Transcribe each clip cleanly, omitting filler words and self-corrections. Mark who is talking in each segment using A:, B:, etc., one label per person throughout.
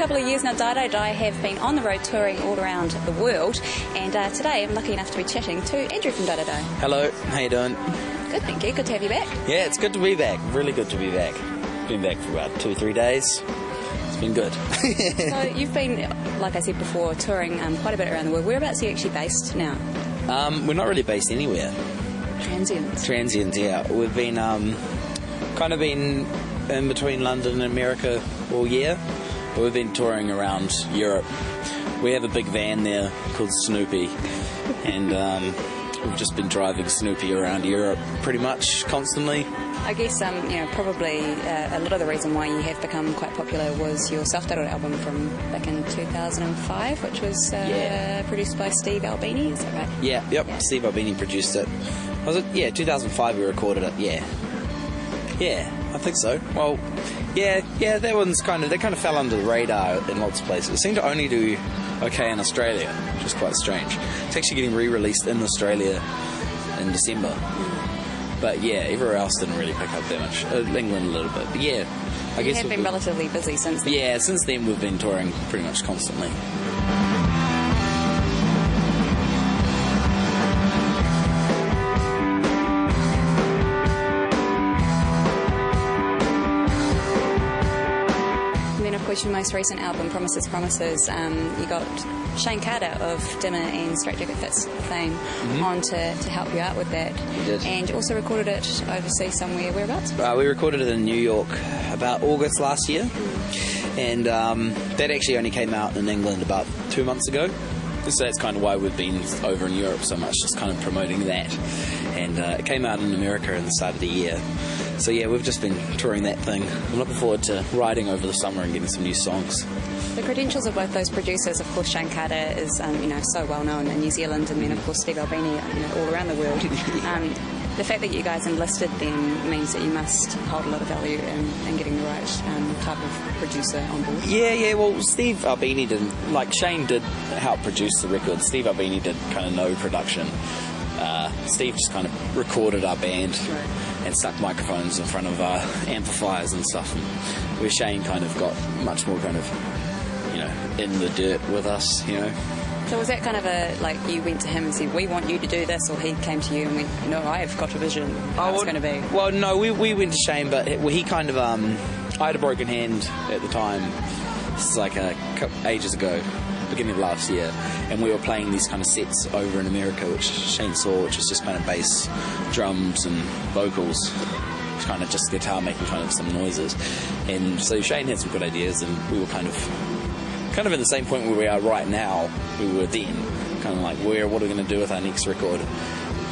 A: couple of years now, Dada and I have been on the road touring all around the world, and today I'm lucky enough to be chatting to Andrew from Dada.
B: Hello, how you doing?
A: Good, thank you. Good to have you back.
B: Yeah, it's good to be back. Really good to be back. Been back for about 2 or 3 days. It's been good.
A: So you've been, like I said before, touring quite a bit around the world. Whereabouts are you actually based now?
B: We're not really based anywhere. Transients, yeah. We've been kind of been in between London and America all year, but we've been touring around Europe. We have a big van there called Snoopy, and we've just been driving Snoopy around Europe pretty much constantly.
A: I guess, probably a lot of the reason why you have become quite popular was your self-titled album from back in 2005, which was produced by Steve Albini, is that right?
B: Yeah. Steve Albini produced it. Was it? Yeah, 2005 we recorded it, yeah. Yeah, I think so. Well, yeah, that one's kind of fell under the radar in lots of places. It seemed to only do okay in Australia, which is quite strange. It's actually getting re-released in Australia in December. But yeah, everywhere else didn't really pick up that much. England a little bit, but yeah. I guess
A: you have been relatively busy since then.
B: Yeah, since then we've been touring pretty much constantly.
A: Your most recent album, Promises, you got Shane Carter of Dimmer and Straight Jacket Fits fame on to help you out with that.
B: He did.
A: And you also recorded it overseas somewhere. Whereabouts?
B: We recorded it in New York about August last year, and that actually only came out in England about 2 months ago. So that's kind of why we've been over in Europe so much, just kind of promoting that. And it came out in America at the start of the year. So yeah, we've just been touring that thing. I'm looking forward to riding over the summer and getting some new songs.
A: The credentials of both those producers, of course, Shane Carter is so well known in New Zealand, and then of course Steve Albini, all around the world. The fact that you guys enlisted them means that you must hold a lot of value in getting the right type of producer on board.
B: Yeah. Well, Steve Albini didn't, like Shane did help produce the record. Steve Albini did kind of no production. Steve just kind of recorded our band and stuck microphones in front of amplifiers and stuff. And where Shane kind of got much more kind of, in the dirt with us,
A: So was that kind of you went to him and said, we want you to do this, or he came to you and went, no, I've got a vision how it's going to be?
B: Well, no, we went to Shane, but he kind of, I had a broken hand at the time. This is ages ago, beginning of last year, and we were playing these kind of sets over in America, which Shane saw, which was just kind of bass, drums and vocals. It's kind of just guitar making kind of some noises. And so Shane had some good ideas, and we were kind of in the same point where we are right now, we were then. Kind of like, what are we going to do with our next record?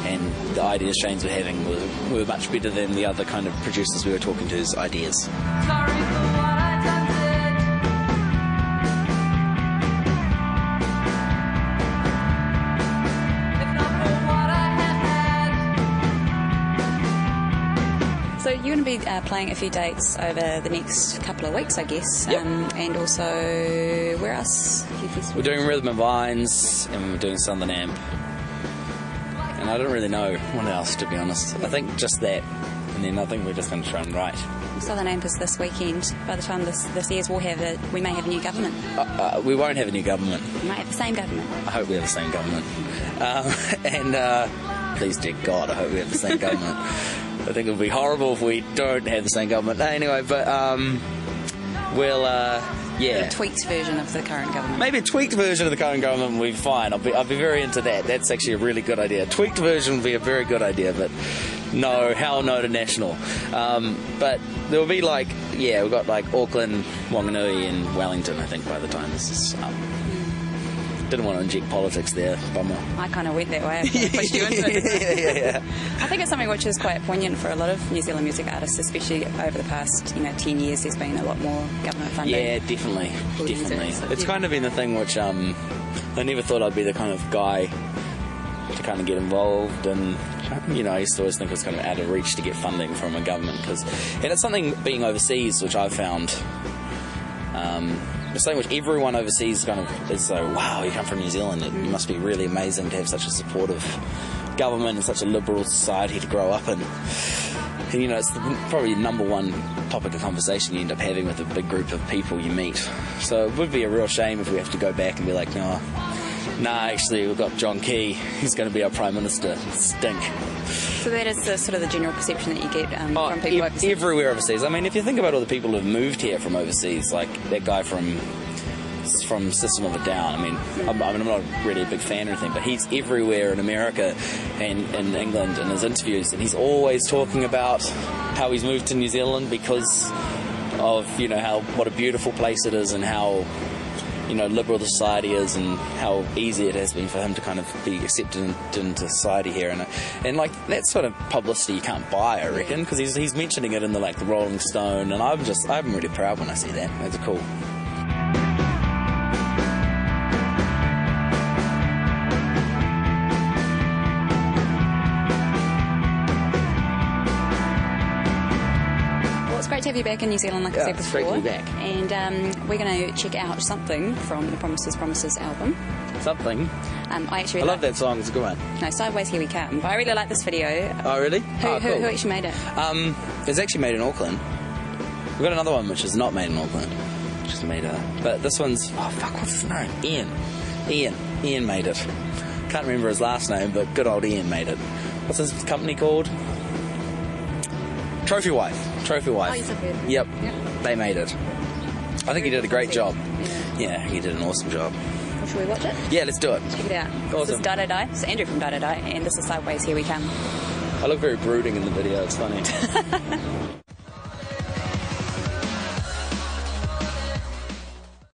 B: And the ideas Shane's were having were much better than the other kind of producers we were talking to's ideas.
A: So you're going to be playing a few dates over the next couple of weeks, I guess.
B: Yep.
A: And also, where else?
B: We're doing Rhythm and Vines, and we're doing Southern Amp. And I don't really know what else, to be honest. I think just that. And then I think we're just going to try and write.
A: Southern Amp is this weekend. By the time this airs, we may have a new government.
B: We won't have a new government.
A: We might have the same government.
B: I hope we have the same government. Please, dear God, I hope we have the same government. I think it would be horrible if we don't have the same government. Anyway, but we'll, yeah.
A: A tweaked version of the current government.
B: Maybe a tweaked version of the current government will be fine. I'll be very into that. That's actually a really good idea. A tweaked version would be a very good idea, but no, hell no to national. But there will be we've got Auckland, Wanganui and Wellington, I think, by the time this is up. Didn't want to inject politics there, bummer.
A: I kind of went that way. I pushed you into it.
B: Yeah.
A: I think it's something which is quite poignant for a lot of New Zealand music artists, especially over the past 10 years. There's been a lot more government funding.
B: Yeah, definitely. It's kind of been the thing which I never thought I'd be the kind of guy to kind of get involved, and I used to always think it was kind of out of reach to get funding from a government, and it's something being overseas which I've found. It's something which everyone overseas kind of is so, wow, you come from New Zealand, it must be really amazing to have such a supportive government and such a liberal society to grow up in. And, you know, it's probably number one topic of conversation you end up having with a big group of people you meet. So it would be a real shame if we have to go back and be like, no, actually, we've got John Key. He's going to be our Prime Minister. Stink.
A: So that is the sort of the general perception that you get from people overseas?
B: Everywhere overseas. I mean, if you think about all the people who've moved here from overseas, like that guy from System of a Down. I mean, I'm not really a big fan or anything, but he's everywhere in America and in England in his interviews, and he's always talking about how he's moved to New Zealand because of, you know, what a beautiful place it is and how, you know, liberal the society is and how easy it has been for him to kind of be accepted into society here, and like that sort of publicity you can't buy, I reckon, because he's mentioning it in the Rolling Stone, and I'm really proud when I see that. That's cool.
A: Great to have you back in New Zealand, like I said before.
B: It's great to be back.
A: And we're going to check out something from the Promises album.
B: Something?
A: I
B: love that song, it's a good one.
A: No, Sideways Here We Come. But I really like this video.
B: Oh, really?
A: Who actually made it?
B: It's actually made in Auckland. We've got another one which is not made in Auckland. Just made but this one's, what's his name? Ian made it. Can't remember his last name, but good old Ian made it. What's his company called? Trophy Wife.
A: Oh, you said that.
B: Yep. They made it. I think he did a great job. Yeah, he did an awesome job.
A: Well, shall we watch it?
B: Yeah, let's do it.
A: Check it out.
B: Awesome.
A: This is Die Die Die. This is Andrew from Die Die Die, and this is Sideways Here We Come.
B: I look very brooding in the video, it's funny.